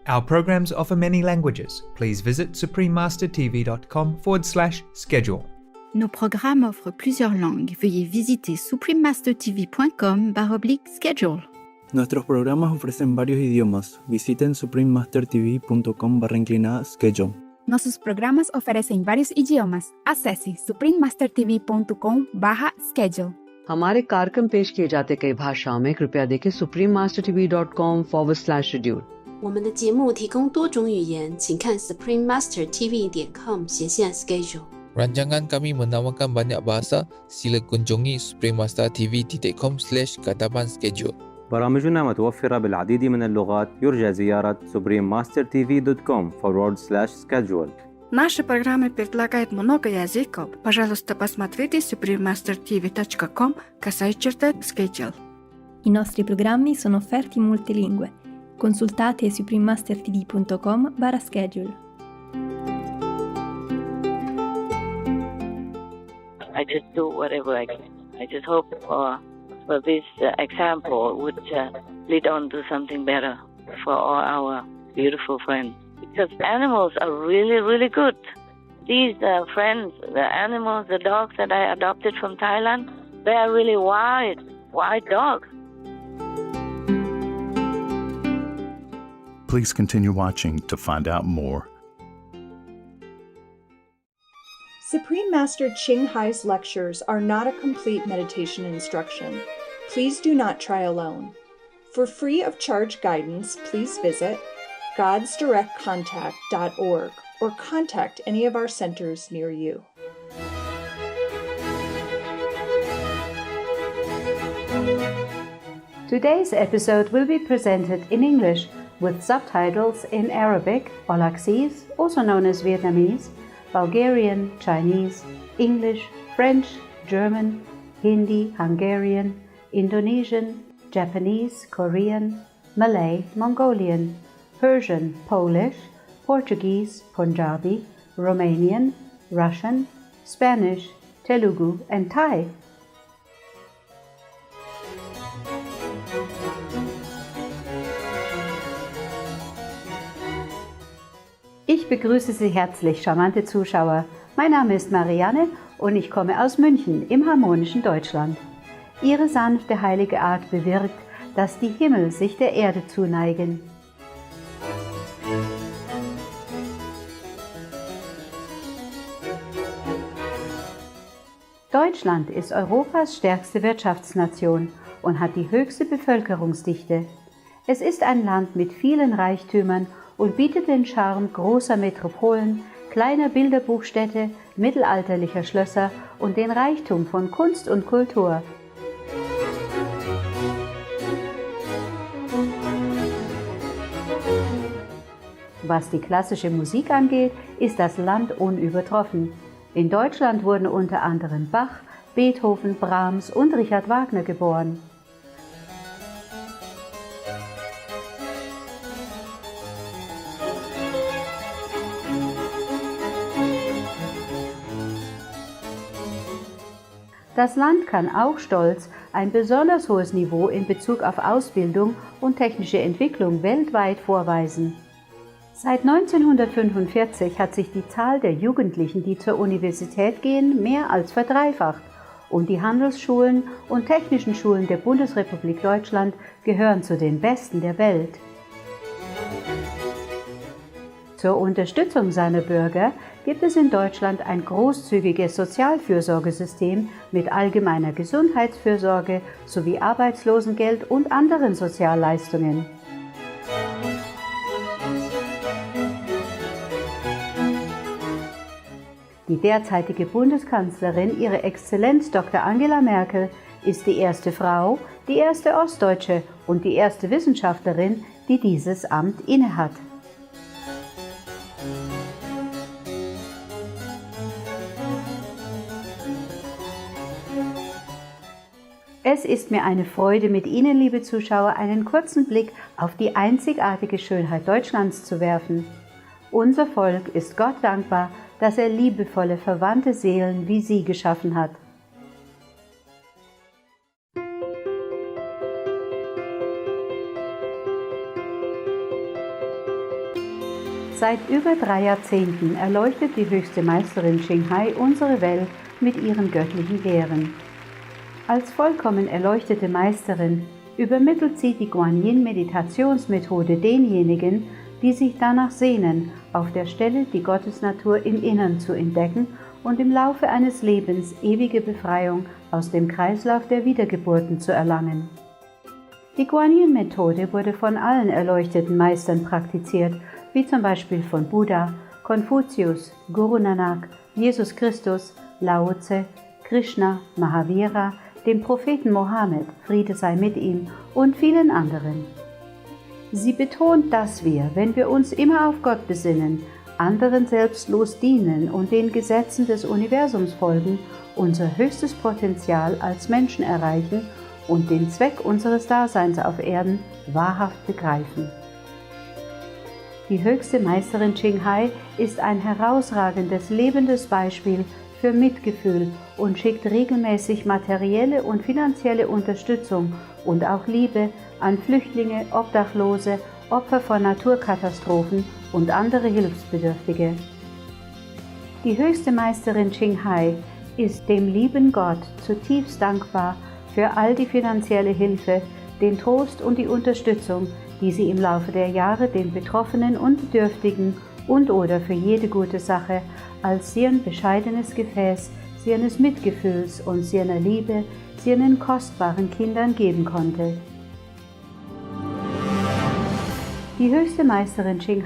Our programs offer many languages. Please visit suprememastertv.com/schedule. Nos programmes offrent plusieurs langues. Veuillez visiter suprememastertv.com/schedule. Nuestros programas ofrecen varios idiomas. Visiten suprememastertv.com/schedule. Nossos programas oferecem vários idiomas. Acesse suprememastertv.com/schedule. हमारे कार्यक्रम पेश किए जाते कई भाषाओं में कृपया देखें suprememastertv.com/schedule。我们的节目提供多种语言，请看 suprememastertv.com/schedule。 Rancangan kami menawarkan banyak bahasa. Sila kunjungi suprememastertv.com/schedule. برامجنا متوفرة بالعديد من اللغات. يرجى زيارة suprememastertv.com/schedule. Наши программы предлагают много языков. Пожалуйста, посмотрите suprememastertv.com/schedule. I nostri programmi sono offerti in multilingue. Consultate suprememastertv.com/schedule. I just do whatever I can. I just hope for this example would lead on to something better for all our beautiful friends. Because animals are really, really good. These friends, the animals, the dogs that I adopted from Thailand, they are really wild dogs. Please continue watching to find out more. Supreme Master Ching Hai's lectures are not a complete meditation instruction. Please do not try alone. For free of charge guidance, please visit godsdirectcontact.org or contact any of our centers near you. Today's episode will be presented in English with subtitles in Arabic, Olaxese, also known as Vietnamese, Bulgarian, Chinese, English, French, German, Hindi, Hungarian, Indonesian, Japanese, Korean, Malay, Mongolian, Persian, Polish, Portuguese, Punjabi, Romanian, Russian, Spanish, Telugu, and Thai. Ich begrüße Sie herzlich, charmante Zuschauer. Mein Name ist Marianne und ich komme aus München im harmonischen Deutschland. Ihre sanfte, heilige Art bewirkt, dass die Himmel sich der Erde zuneigen. Deutschland ist Europas stärkste Wirtschaftsnation und hat die höchste Bevölkerungsdichte. Es ist ein Land mit vielen Reichtümern und bietet den Charme großer Metropolen, kleiner Bilderbuchstädte, mittelalterlicher Schlösser und den Reichtum von Kunst und Kultur. Was die klassische Musik angeht, ist das Land unübertroffen. In Deutschland wurden unter anderem Bach, Beethoven, Brahms und Richard Wagner geboren. Das Land kann auch stolz ein besonders hohes Niveau in Bezug auf Ausbildung und technische Entwicklung weltweit vorweisen. Seit 1945 hat sich die Zahl der Jugendlichen, die zur Universität gehen, mehr als verdreifacht und die Handelsschulen und technischen Schulen der Bundesrepublik Deutschland gehören zu den besten der Welt. Zur Unterstützung seiner Bürger gibt es in Deutschland ein großzügiges Sozialfürsorgesystem mit allgemeiner Gesundheitsfürsorge sowie Arbeitslosengeld und anderen Sozialleistungen. Die derzeitige Bundeskanzlerin, Ihre Exzellenz Dr. Angela Merkel, ist die erste Frau, die erste Ostdeutsche und die erste Wissenschaftlerin, die dieses Amt innehat. Es ist mir eine Freude, mit Ihnen, liebe Zuschauer, einen kurzen Blick auf die einzigartige Schönheit Deutschlands zu werfen. Unser Volk ist Gott dankbar, dass er liebevolle, verwandte Seelen wie Sie geschaffen hat. Seit über 3 Jahrzehnten erleuchtet die höchste Meisterin Ching unsere Welt mit ihren göttlichen Lehren. Als vollkommen erleuchtete Meisterin übermittelt sie die Guanyin-Meditationsmethode denjenigen, die sich danach sehnen, auf der Stelle die Gottesnatur im Innern zu entdecken und im Laufe eines Lebens ewige Befreiung aus dem Kreislauf der Wiedergeburten zu erlangen. Die Guanyin-Methode wurde von allen erleuchteten Meistern praktiziert, wie zum Beispiel von Buddha, Konfuzius, Guru Nanak, Jesus Christus, Lao Tse, Krishna, Mahavira, dem Propheten Mohammed, Friede sei mit ihm, und vielen anderen. Sie betont, dass wir, wenn wir uns immer auf Gott besinnen, anderen selbstlos dienen und den Gesetzen des Universums folgen, unser höchstes Potenzial als Menschen erreichen und den Zweck unseres Daseins auf Erden wahrhaft begreifen. Die höchste Meisterin Ching ist ein herausragendes, lebendes Beispiel für Mitgefühl und schickt regelmäßig materielle und finanzielle Unterstützung und auch Liebe an Flüchtlinge, Obdachlose, Opfer von Naturkatastrophen und andere Hilfsbedürftige. Die höchste Meisterin Ching ist dem lieben Gott zutiefst dankbar für all die finanzielle Hilfe, den Trost und die Unterstützung, die sie im Laufe der Jahre den Betroffenen und Bedürftigen und/oder für jede gute Sache als sehr bescheidenes Gefäß seines Mitgefühls und seiner Liebe seinen kostbaren Kindern geben konnte. Die höchste Meisterin Ching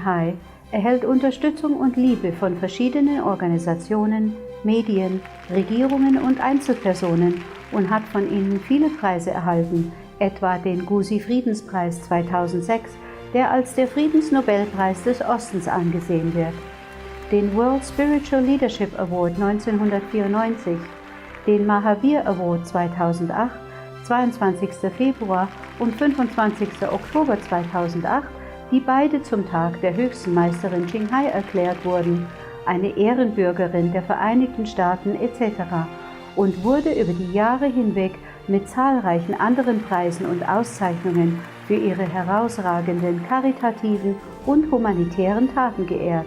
erhält Unterstützung und Liebe von verschiedenen Organisationen, Medien, Regierungen und Einzelpersonen und hat von ihnen viele Preise erhalten, etwa den Gusi-Friedenspreis 2006, der als der Friedensnobelpreis des Ostens angesehen wird, den World Spiritual Leadership Award 1994, den Mahavir Award 2008, 22. Februar und 25. Oktober 2008, die beide zum Tag der höchsten Meisterin Ching erklärt wurden, eine Ehrenbürgerin der Vereinigten Staaten etc. und wurde über die Jahre hinweg mit zahlreichen anderen Preisen und Auszeichnungen für ihre herausragenden karitativen und humanitären Taten geehrt.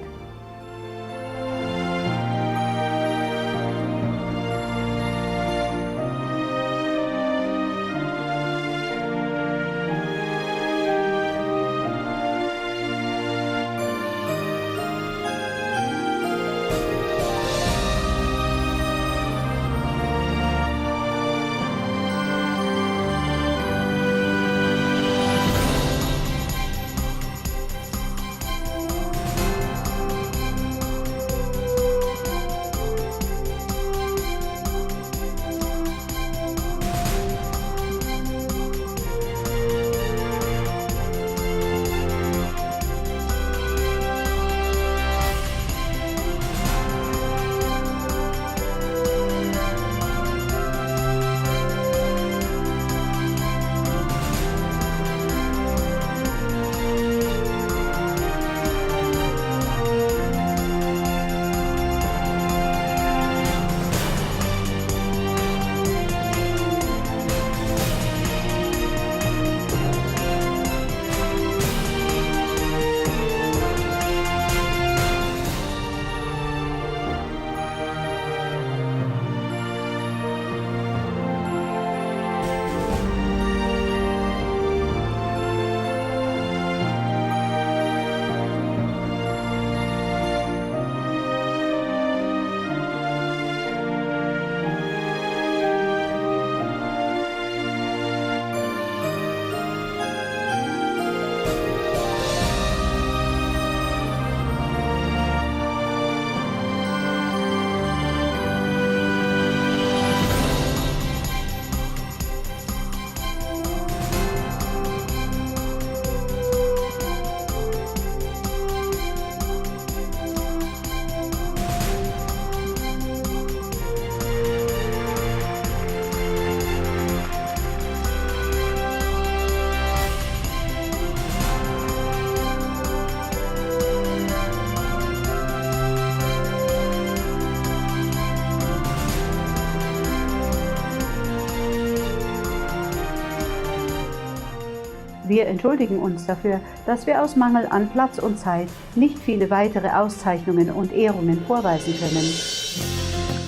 Wir entschuldigen uns dafür, dass wir aus Mangel an Platz und Zeit nicht viele weitere Auszeichnungen und Ehrungen vorweisen können.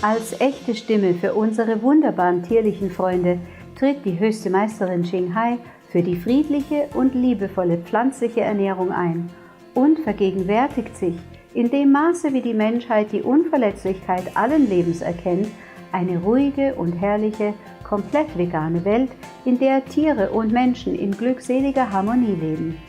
Als echte Stimme für unsere wunderbaren tierlichen Freunde tritt die höchste Meisterin Ching für die friedliche und liebevolle pflanzliche Ernährung ein und vergegenwärtigt sich, in dem Maße, wie die Menschheit die Unverletzlichkeit allen Lebens erkennt, eine ruhige und herrliche, komplett vegane Welt, in der Tiere und Menschen in glückseliger Harmonie leben.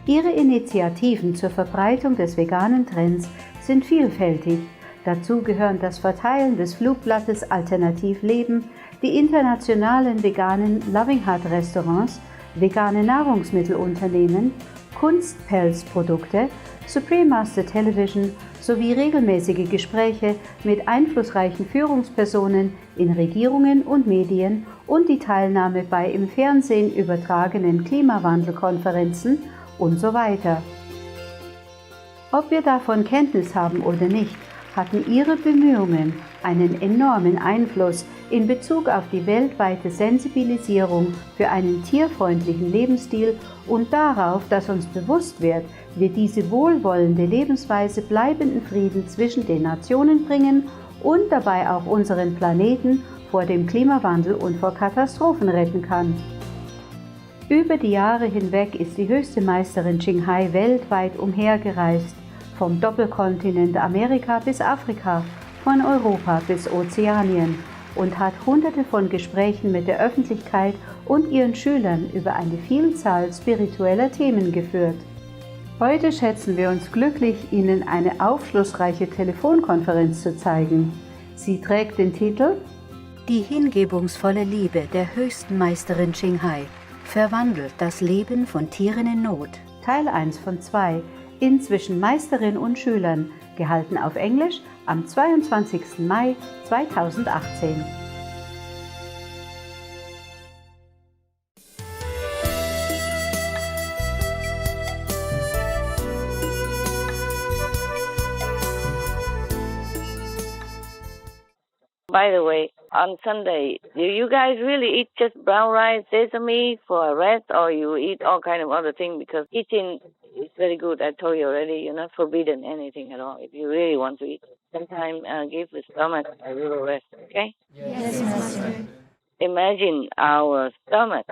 Ihre Initiativen zur Verbreitung des veganen Trends sind vielfältig. Dazu gehören das Verteilen des Flugblattes Alternativ Leben, die internationalen veganen Loving Heart Restaurants, vegane Nahrungsmittelunternehmen, Kunstpelzprodukte, Supreme Master Television sowie regelmäßige Gespräche mit einflussreichen Führungspersonen in Regierungen und Medien und die Teilnahme bei im Fernsehen übertragenen Klimawandelkonferenzen und so weiter. Ob wir davon Kenntnis haben oder nicht, hatten ihre Bemühungen einen enormen Einfluss in Bezug auf die weltweite Sensibilisierung für einen tierfreundlichen Lebensstil und darauf, dass uns bewusst wird, wir diese wohlwollende Lebensweise bleibenden Frieden zwischen den Nationen bringen und dabei auch unseren Planeten vor dem Klimawandel und vor Katastrophen retten kann. Über die Jahre hinweg ist die höchste Meisterin Ching weltweit umhergereist, vom Doppelkontinent Amerika bis Afrika, von Europa bis Ozeanien und hat Hunderte von Gesprächen mit der Öffentlichkeit und ihren Schülern über eine Vielzahl spiritueller Themen geführt. Heute schätzen wir uns glücklich, Ihnen eine aufschlussreiche Telefonkonferenz zu zeigen. Sie trägt den Titel Die hingebungsvolle Liebe der höchsten Meisterin Ching verwandelt das Leben von Tieren in Not. Teil 1 von 2, inzwischen Meisterin und Schülern, gehalten auf Englisch am 22. Mai 2018. By the way, on Sunday, do you guys really eat just brown rice, sesame for a rest, or you eat all kind of other things? Because eating is very good. I told you already, you're not forbidden anything at all. If you really want to eat, sometimes give the stomach a little rest, okay? Yes, Master. Imagine our stomach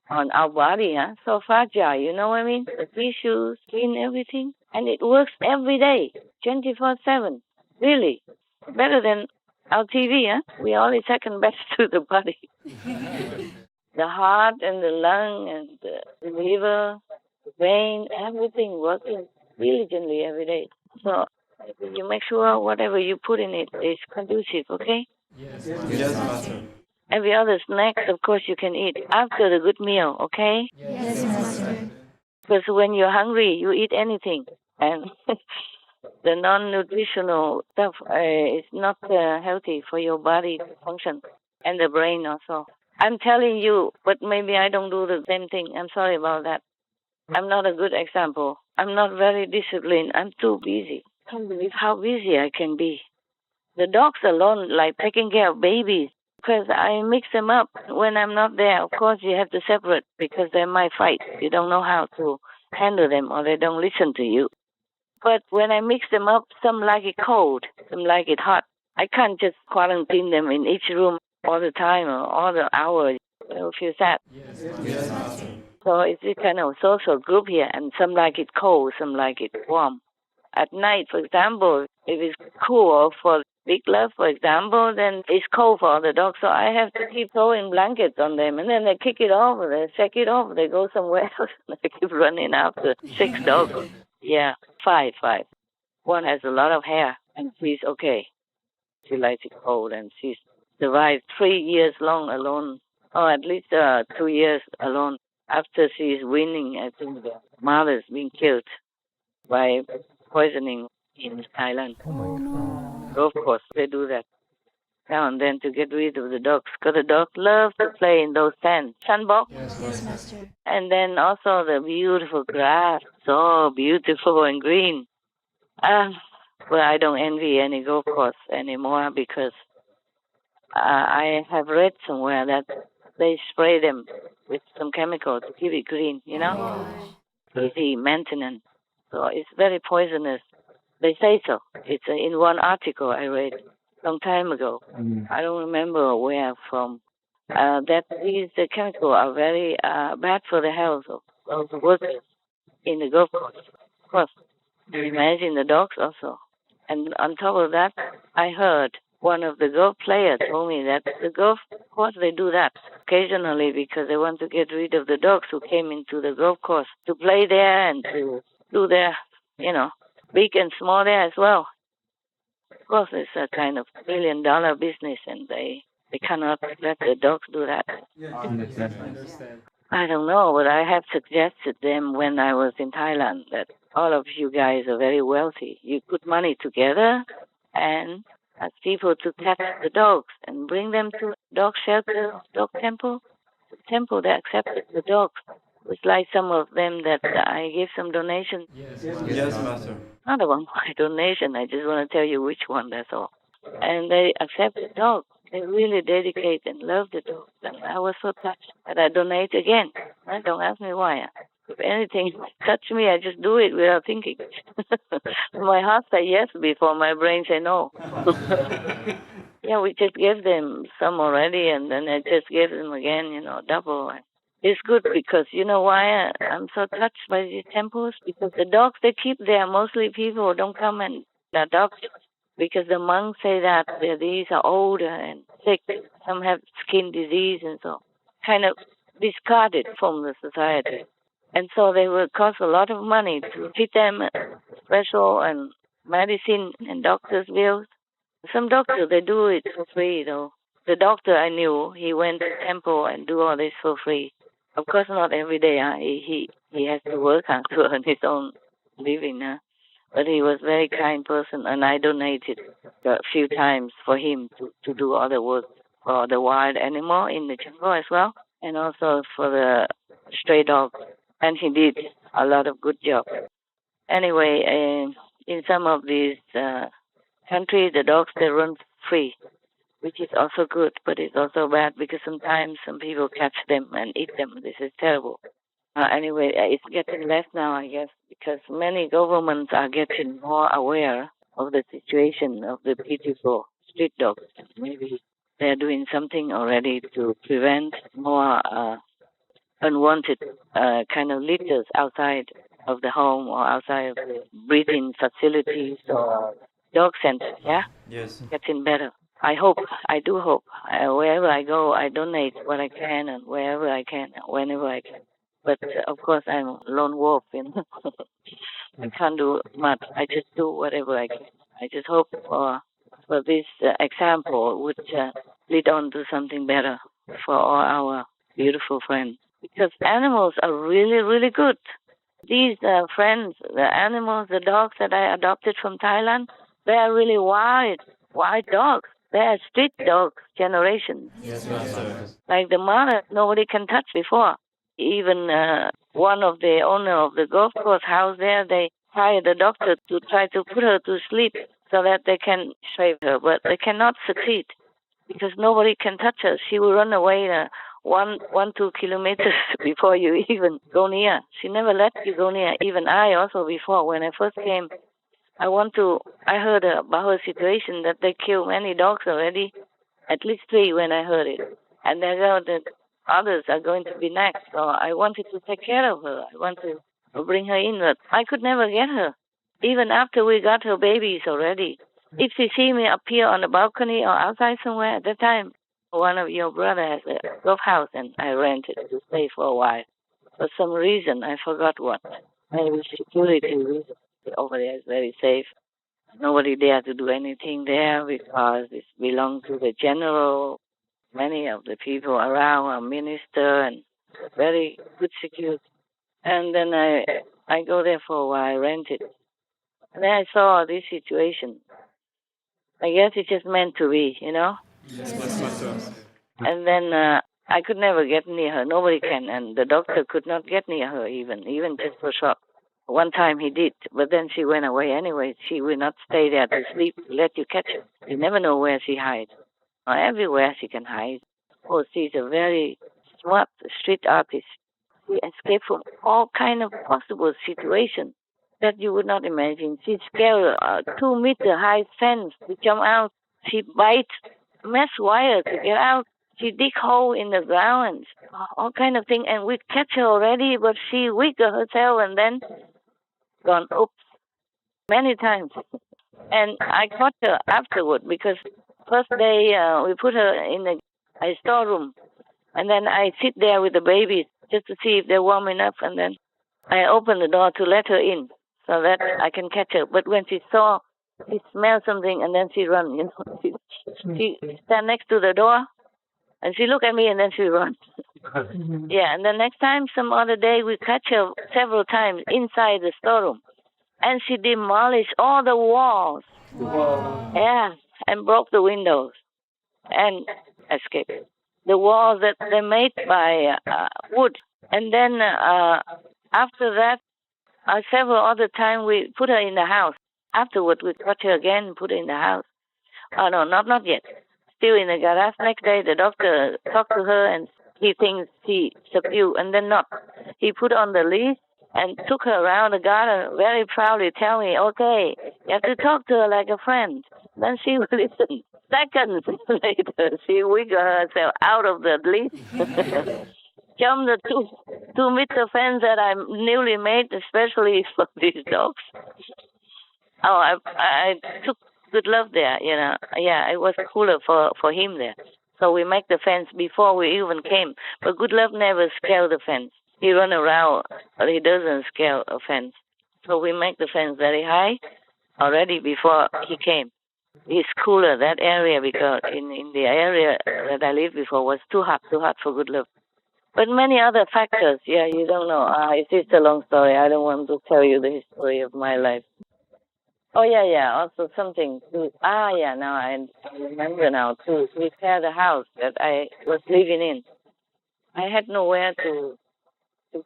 on our body, so fragile, you know what I mean? The tissues, skin, everything. And it works every day, 24/7. Really. Better than our TV, we are only second best to the body. The heart and the lung and the liver, the brain, everything working diligently every day. So you make sure whatever you put in it is conducive, okay? Yes, Master. Every other snacks, of course, you can eat after the good meal, okay? Yes, Master. Because when you're hungry, you eat anything. And the non-nutritional stuff is not healthy for your body to function and the brain also. I'm telling you, but maybe I don't do the same thing. I'm sorry about that. I'm not a good example. I'm not very disciplined. I'm too busy. I can't believe how busy I can be. The dogs alone, like taking care of babies, because I mix them up when I'm not there. Of course, you have to separate because they might fight. You don't know how to handle them or they don't listen to you. But when I mix them up, some like it cold, some like it hot. I can't just quarantine them in each room all the time or all the hours. It'll feel sad. Yes, Master. So it's a kind of social group here, and some like it cold, some like it warm. At night, for example, if it's cool for Big Love, for example, then it's cold for the dogs. So I have to keep throwing blankets on them, and then they kick it off, or they shake it off, they go somewhere else, and I keep running after 6 dogs. Yeah, five. One has a lot of hair, and she's okay. She likes it cold, and she's survived 3 years long alone, or at least 2 years alone. After she's winning, I think the mother's been killed by poisoning in Thailand. Oh my God. Of course, they do that now and then to get rid of the dogs, because the dogs love to play in those sandbox. Yes, Master. And then also the beautiful grass, so beautiful and green. Well, I don't envy any golf course anymore because I have read somewhere that they spray them with some chemical to keep it green, you know? Easy maintenance. So it's very poisonous. They say so. It's in one article I read some time ago. I don't remember where from. That these chemicals are very bad for the health of the workers in the golf course. Of course, you imagine the dogs also. And on top of that, I heard one of the golf players told me that the golf course, they do that occasionally because they want to get rid of the dogs who came into the golf course to play there and to do their, big and small there as well. Of course, it's a kind of $1 billion business, and they cannot let the dogs do that. I understand. I don't know, but I have suggested them when I was in Thailand that all of you guys are very wealthy. You put money together and ask people to catch the dogs and bring them to dog shelter, dog temple. The temple, they accepted the dogs. It's like some of them that I gave some donation. Yes, Master. Not about my donation, I just want to tell you which one, that's all. And they accept the dog. They really dedicate and love the dog. And I was so touched that I donate again. Don't ask me why. If anything touch me, I just do it without thinking. My heart say yes before my brain say no. Yeah, we just gave them some already, and then I just gave them again, double. It's good because you know why I'm so touched by these temples? Because the dogs they keep there, mostly people don't come and adopt because the monks say that these are older and sick. Some have skin disease and so kind of discarded from the society. And so they will cost a lot of money to feed them special and medicine and doctor's bills. Some doctors, they do it for free, though. The doctor I knew, he went to temple and do all this for free. Of course, not every day. He has to work to earn his own living. But he was a very kind person, and I donated a few times for him to do all the work for the wild animal in the jungle as well, and also for the stray dog. And he did a lot of good job. Anyway, in some of these countries, the dogs, they run free, which is also good, but it's also bad because sometimes some people catch them and eat them. This is terrible. Anyway, it's getting less now, I guess, because many governments are getting more aware of the situation of the beautiful street dogs. Maybe they're doing something already to prevent more unwanted kind of litters outside of the home or outside of the breeding facilities or dog centers, yeah? Yes. Getting better. I do hope. Wherever I go, I donate what I can and wherever I can, whenever I can. But, of course, I'm a lone wolf, I can't do much. I just do whatever I can. I just hope for this example would lead on to something better for all our beautiful friends. Because animals are really, really good. These friends, the animals, the dogs that I adopted from Thailand, they are really wild dogs. They are street dogs generation. Yes, Master. Like the mother, nobody can touch before. Even one of the owner of the golf course house there, they hired a doctor to try to put her to sleep so that they can save her, but they cannot succeed because nobody can touch her. She will run away 2 kilometers before you even go near. She never let you go near. Even I also before, when I first came, I heard about her situation that they killed many dogs already, at least 3 when I heard it. And the others are going to be next. So I wanted to take care of her. I wanted to bring her in, but I could never get her. Even after we got her babies already. If she see me appear on the balcony or outside somewhere at that time, one of your brother has a golf house and I rented to stay for a while. For some reason, I forgot what. Maybe security reason. Over there is very safe. Nobody dare to do anything there because it belongs to the general. Many of the people around are minister and very good security. And then I go there for a while, rent it. And then I saw this situation. I guess it's just meant to be, Yes, Master. And then I could never get near her. Nobody can. And the doctor could not get near her even just for short. One time he did, but then she went away anyway. She will not stay there to sleep, let you catch her. You never know where she hides. Or everywhere she can hide. Oh, she's a very smart street artist. She escaped from all kind of possible situations that you would not imagine. She scaled a 2-meter high fence to jump out. She bites mesh wire to get out. She dig hole in the ground and all kind of thing. And we catch her already, but she wiggled herself and then gone oops many times. And I caught her afterward because first day we put her in a storeroom. And then I sit there with the babies just to see if they're warm enough. And then I open the door to let her in so that I can catch her. But when she smelled something and then she run, you know. She stand next to the door and she look at me and then she run. Yeah, and the next time, some other day, we catch her several times inside the storeroom. And she demolished all the walls. Wow. Yeah, and broke the windows and escaped. The walls that they made by wood. And then after that, several other times we put her in the house. Afterward, we caught her again and put her in the house. Oh, no, not yet. Still in the garage. Next day, the doctor talked to her and he thinks she subdued and then not. He put on the leash and took her around the garden very proudly, tell me, okay, you have to talk to her like a friend. Then she will listen. Seconds later, she wiggled herself out of the leash. Jump the 2-meter fence that I newly made, especially for these dogs. Oh, I took good love there, you know. Yeah, it was cooler for him there. So we make the fence before we even came. But good love never scaled the fence. He run around, but he doesn't scale a fence. So we make the fence very high already before he came. It's cooler, that area, because in the area that I lived before was too hot for good love. But many other factors, yeah, you don't know. It's just a long story. I don't want to tell you the history of my life. Oh, yeah. Also something to, now I remember now, to repair the house that I was living in. I had nowhere to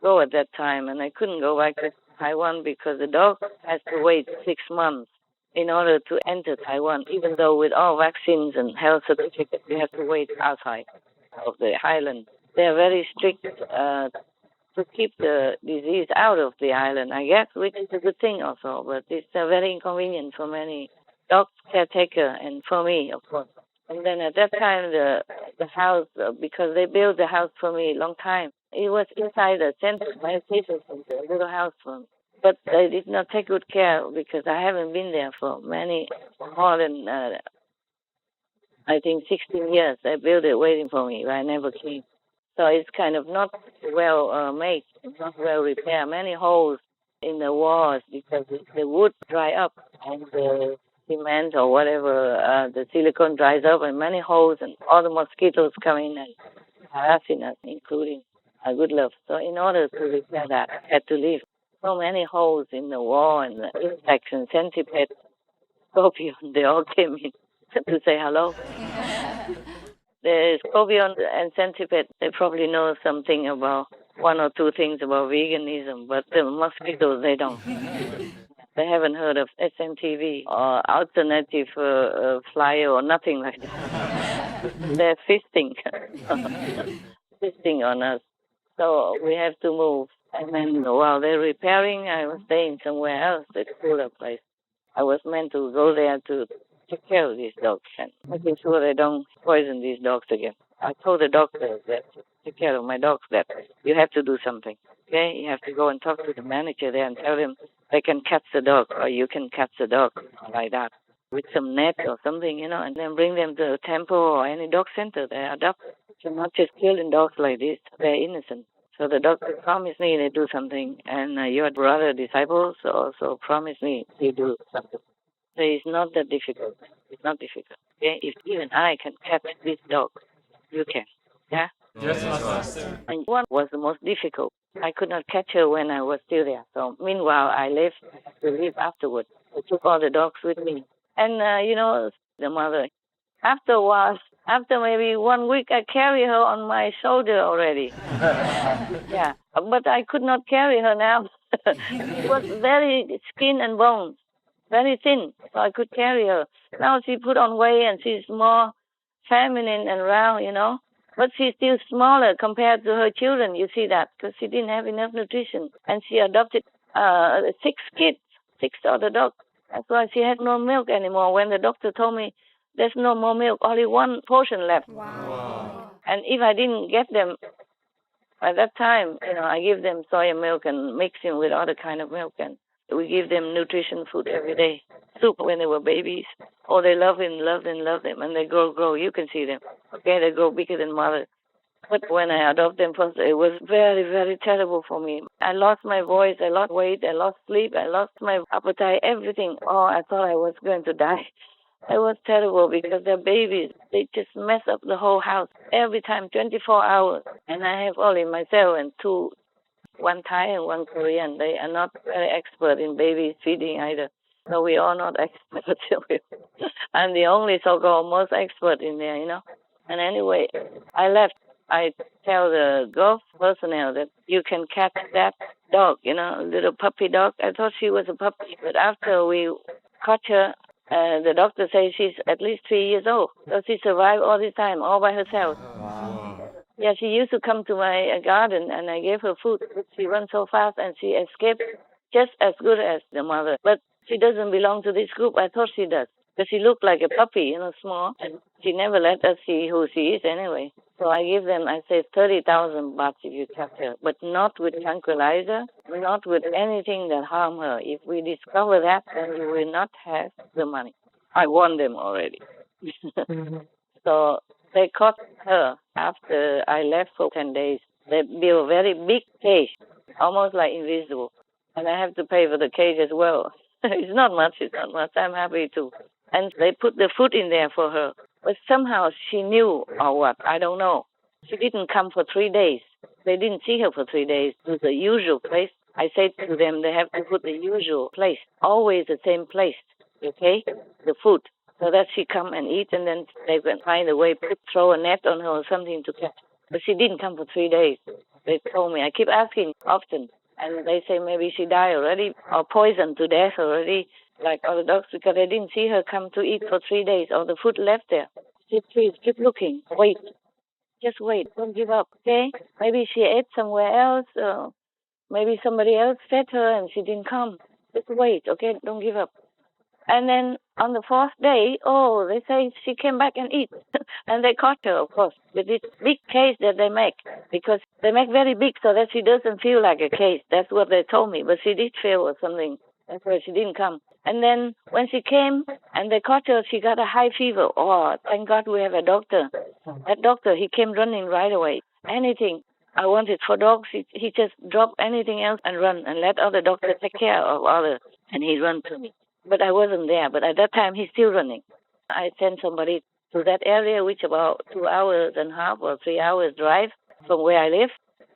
go at that time, and I couldn't go back to Taiwan because the dog has to wait 6 months in order to enter Taiwan, even though with all vaccines and health certificates, you have to wait outside of the island. They are very strict to keep the disease out of the island, I guess, which is a good thing also, but it's very inconvenient for many dog caretaker and for me, of course. And then at that time, the house, because they built the house for me a long time, it was inside the center, my center, a little house for me. But they did not take good care because I haven't been there for more than, I think, 16 years. They built it waiting for me, but I never came. So it's kind of not well made, not well repaired. Many holes in the walls because the wood dry up and the cement or whatever, the silicone dries up, and many holes, and all the mosquitoes come in and harassing us, including good love. So in order to repair that, I had to leave. So many holes in the wall, and the insects and centipedes, scorpion, they all came in to say hello. The scorpion and centipede, they probably know something about 1 or 2 things about veganism, but the mosquitoes, they don't. They haven't heard of SMTV or alternative flyer or nothing like that. They're feasting on us. So we have to move. And then while they're repairing, I was staying somewhere else, a cooler place. I was meant to go there to take care of these dogs and making sure they don't poison these dogs again. I told the doctor that to take care of my dogs that you have to do something. Okay, you have to go and talk to the manager there and tell him they can catch the dog or you can catch the dog like that with some net or something, you know, and then bring them to a temple or any dog center. They adopt. You're not just killing dogs like this. They're innocent. So the doctor promised me they do something, and your brother disciples also promised me they do something. So it's not that difficult. It's not difficult. Okay? If even I can catch this dog, you can. Yeah? Yes, Master. And one was the most difficult. I could not catch her when I was still there. So meanwhile, I left to leave afterwards. I took all the dogs with me. And, the mother, after a while, after maybe 1 week, I carry her on my shoulder already. Yeah, but I could not carry her now. She was very skin and bones, very thin, so I could carry her. Now she put on weight and she's more feminine and round, you know. But she's still smaller compared to her children, you see that, because she didn't have enough nutrition. And she adopted 6 kids, 6 other dogs. That's why she had no milk anymore. When the doctor told me there's no more milk, only 1 portion left. Wow. And if I didn't get them at that time, I give them soya milk and mix it with other kind of milk, and we give them nutrition food every day. Soup when they were babies. Oh, they love them, and they grow. You can see them. Okay, they grow bigger than mother. But when I adopted them first, it was very, very terrible for me. I lost my voice, I lost weight, I lost sleep, I lost my appetite, everything. Oh, I thought I was going to die. It was terrible because they're babies. They just mess up the whole house every time, 24 hours. And I have only myself and 2, 1 Thai and 1 Korean. They are not very expert in baby feeding either. So we are not experts. I'm the only so-called most expert in there, And anyway, I left. I tell the golf personnel that you can catch that dog, little puppy dog. I thought she was a puppy, but after we caught her, the doctor says she's at least 3 years old. So she survived all this time, all by herself. Wow. Yeah, she used to come to my garden, and I gave her food. She runs so fast, and she escaped just as good as the mother. But she doesn't belong to this group. I thought she does. Because she looked like a puppy, small. And she never let us see who she is anyway. So I give them, I say, 30,000 baht if you catch her. But not with tranquilizer, not with anything that harm her. If we discover that, then we will not have the money. I won them already. So they caught her after I left for 10 days. They built a very big cage, almost like invisible. And I have to pay for the cage as well. It's not much. I'm happy to. And they put the food in there for her. But somehow she knew or what, I don't know. She didn't come for 3 days. They didn't see her for 3 days to the usual place. I said to them they have to put the usual place, always the same place, okay, the food, so that she come and eat, and then they can find a way, throw a net on her or something to catch. But she didn't come for 3 days. They told me. I keep asking often. And they say maybe she died already or poisoned to death already, like other dogs, because they didn't see her come to eat for 3 days or the food left there. Please, keep looking. Wait. Just wait. Don't give up, okay? Maybe she ate somewhere else. Maybe somebody else fed her and she didn't come. Just wait, okay? Don't give up. And then on the 4th day, they say she came back and eat. And they caught her, of course, with this big cage that they make. Because they make very big so that she doesn't feel like a cage. That's what they told me. But she did feel or something. That's why she didn't come. And then when she came and they caught her, she got a high fever. Oh, thank God we have a doctor. That doctor, he came running right away. Anything I wanted for dogs, he just dropped anything else and run and let other doctors take care of others. And he run to me. But I wasn't there. But at that time, he's still running. I sent somebody to that area, which about 2.5 hours or 3 hours drive from where I live,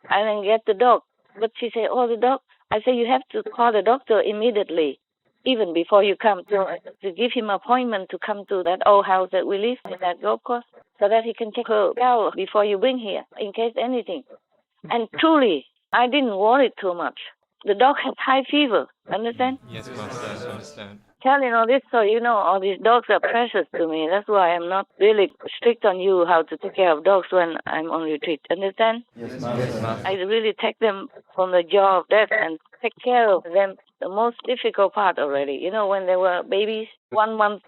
and then get the dog. But she said, the dog. I said, you have to call the doctor immediately, even before you come, to give him an appointment to come to that old house that we live in, that golf course, so that he can check her out before you bring here, in case anything. And truly, I didn't worry too much. The dog has high fever, understand? Yes, Master, I understand. Telling all this so all these dogs are precious to me. That's why I'm not really strict on you how to take care of dogs when I'm on retreat. Understand? Yes, Master. I really take them from the jaw of death and take care of them. The most difficult part already. When they were babies, 1.5 months,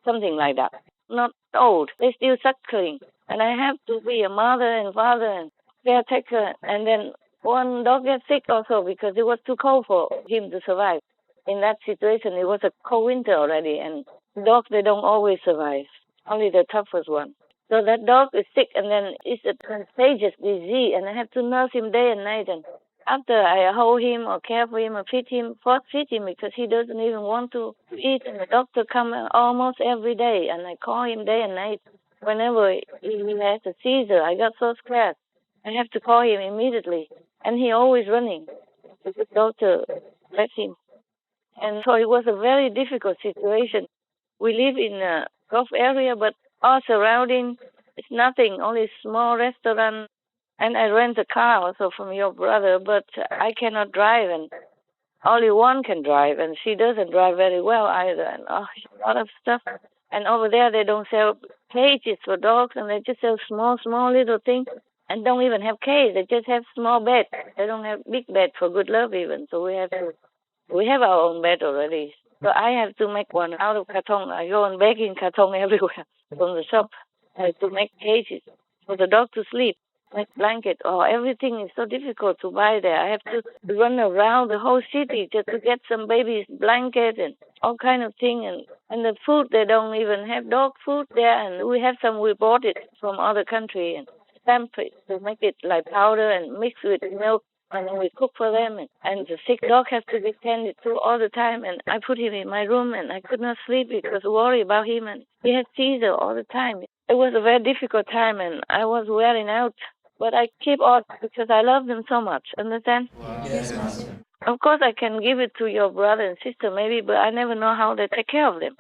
something like that. Not old. They're still suckling. And I have to be a mother and father and caretaker. And then one dog gets sick also because it was too cold for him to survive. In that situation, it was a cold winter already, and dogs, they don't always survive, only the toughest one. So that dog is sick, and then it's a contagious disease, and I have to nurse him day and night. And after I hold him or care for him or feed him because he doesn't even want to eat, and the doctor comes almost every day, and I call him day and night. Whenever he has a seizure, I got so scared. I have to call him immediately, and he always running. The doctor lets him. And so it was a very difficult situation. We live in a Gulf area, but all surrounding is nothing, only small restaurant. And I rent a car also from your brother, but I cannot drive, and only one can drive, and she doesn't drive very well either, and a lot of stuff. And over there, they don't sell cages for dogs, and they just have small little things, and don't even have cage. They just have small bed. They don't have big bed for good love even. So we have our own bed already. So I have to make one out of carton. I go and beg in carton everywhere from the shop. I have to make cages for the dog to sleep, make blanket. Oh, everything is so difficult to buy there. I have to run around the whole city just to get some baby's blanket and all kind of thing. And the food, they don't even have dog food there. And we have some, we bought it from other country and stamp it to make it like powder and mix with milk. And then we cook for them, and the sick dog has to be tended to all the time. And I put him in my room, and I could not sleep because worried about him, and he had seizure all the time. It was a very difficult time, and I was wearing out. But I keep on because I love them so much. Understand? Yes, Master. Of course, I can give it to your brother and sister maybe, but I never know how they take care of them.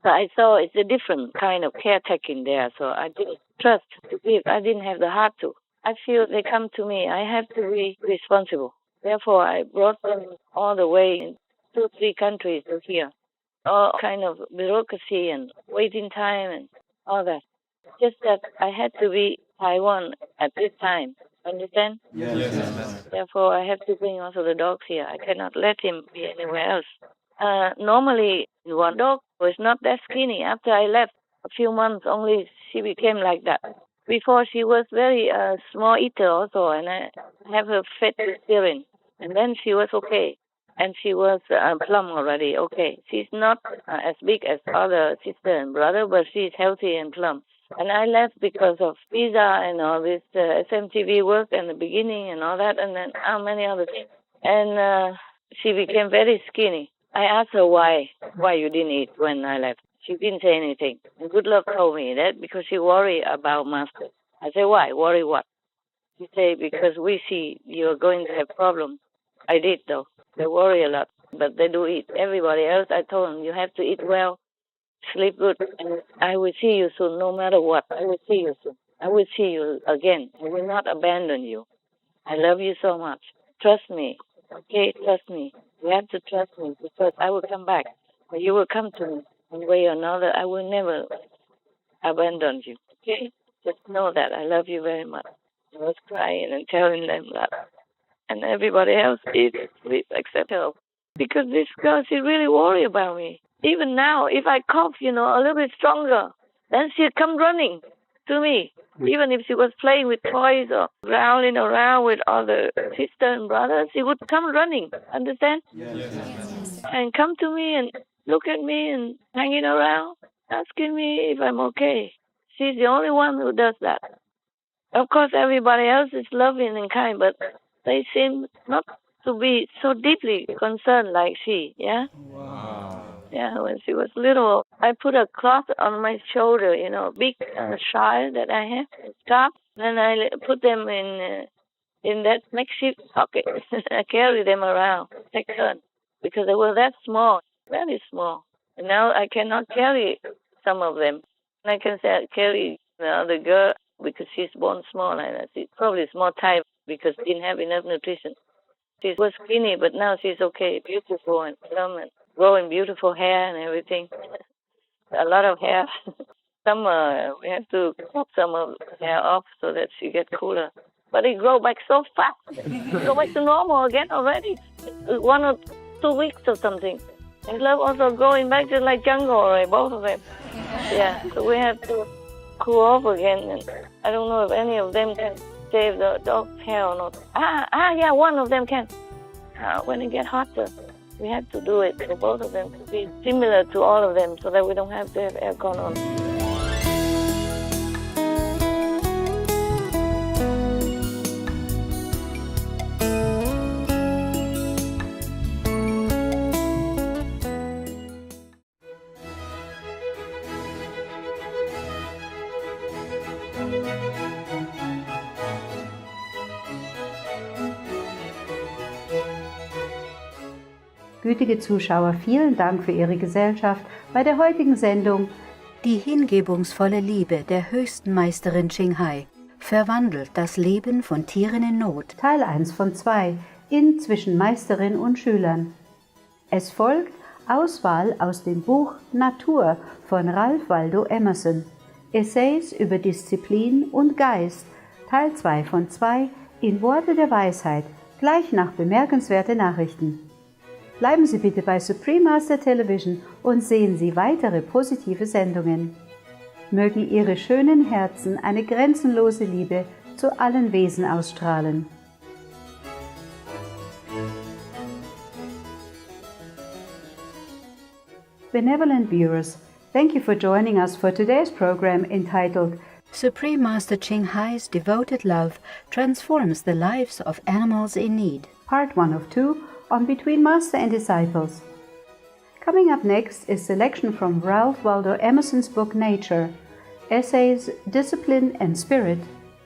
So I saw it's a different kind of caretaking there, so I didn't trust to give. I didn't have the heart to. I feel they come to me. I have to be responsible. Therefore, I brought them all the way in 2-3 countries to here. All kind of bureaucracy and waiting time and all that. Just that I had to be Taiwan at this time. Understand? Yes, Master. Therefore, I have to bring also the dogs here. I cannot let him be anywhere else. Normally, one dog was not that skinny. After I left, a few months only, she became like that. Before, she was very small eater also, and I have her fed with stearin. And then she was okay. And she was plump already, okay. She's not as big as other sister and brother, but she's healthy and plump. And I left because of visa and all this SMTV work in the beginning and all that, and then many other things. And she became very skinny. I asked her why you didn't eat when I left. She didn't say anything. And Good Luck told me that because she worried about Master. I said, why? Worry what? She said, because we see you're going to have problems. I did, though. They worry a lot, but they do eat. Everybody else, I told them, you have to eat well, sleep good, and I will see you soon, no matter what. I will see you soon. I will see you again. I will not abandon you. I love you so much. Trust me. Okay, trust me. You have to trust me because I will come back. Or you will come to me one way or another. I will never abandon you. Okay? Just know that. I love you very much. I was crying and telling them that. And everybody else eats, sleep, except her. Because this girl, she really worried about me. Even now, if I cough, a little bit stronger, then she'd come running to me. Even if she was playing with toys or growling around with other sister and brothers, she would come running. Understand? Yes. And come to me and look at me and hanging around, asking me if I'm okay. She's the only one who does that. Of course, everybody else is loving and kind, but they seem not to be so deeply concerned like she, yeah? Wow. Yeah, when she was little, I put a cloth on my shoulder, big shawl that I have, scarf, and I put them in that makeshift pocket. I carry them around, take turn, because they were that small, very small. And now I cannot carry some of them. I can carry the other girl because she's born small, and she's probably small type because she didn't have enough nutrition. She was skinny, but now she's okay, beautiful and plump and growing beautiful hair and everything. A lot of hair. Some we have to cut some of the hair off so that she gets cooler. But it grows back so fast. It goes back to normal again already. 1 or 2 weeks or something. And love also going back to like jungle already, both of them. Yeah, so we have to cool off again. And I don't know if any of them can save the dog's hair or not. Yeah, one of them can. When it gets hotter, we have to do it for both of them to be similar to all of them so that we don't have to have aircon on. Gütige Zuschauer, vielen Dank für Ihre Gesellschaft bei der heutigen Sendung Die hingebungsvolle Liebe der höchsten Meisterin Ching verwandelt das Leben von Tieren in Not. Teil 1 von 2 in Zwischen Meisterin und Schülern. Es folgt Auswahl aus dem Buch Natur von Ralph Waldo Emerson. Essays über Disziplin und Geist, Teil 2 von 2, in Worte der Weisheit, gleich nach bemerkenswerte Nachrichten. Bleiben Sie bitte bei Supreme Master Television und sehen Sie weitere positive Sendungen. Mögen Ihre schönen Herzen eine grenzenlose Liebe zu allen Wesen ausstrahlen. Benevolent viewers, thank you for joining us for today's program entitled Supreme Master Ching Hai's devoted love transforms the lives of animals in need. Part 1 of 2 on Between Master and Disciples. Coming up next is selection from Ralph Waldo Emerson's book Nature, Essays, Discipline and Spirit,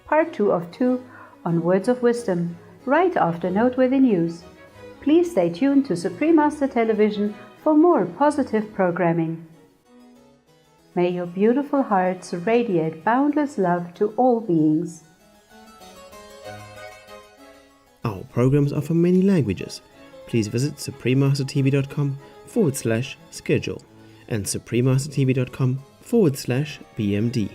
Part 2 of 2 on Words of Wisdom, right after Noteworthy News. Please stay tuned to Supreme Master Television for more positive programming. May your beautiful hearts radiate boundless love to all beings. Our programs are from many languages. Please visit suprememastertv.com/schedule and suprememastertv.com/BMD.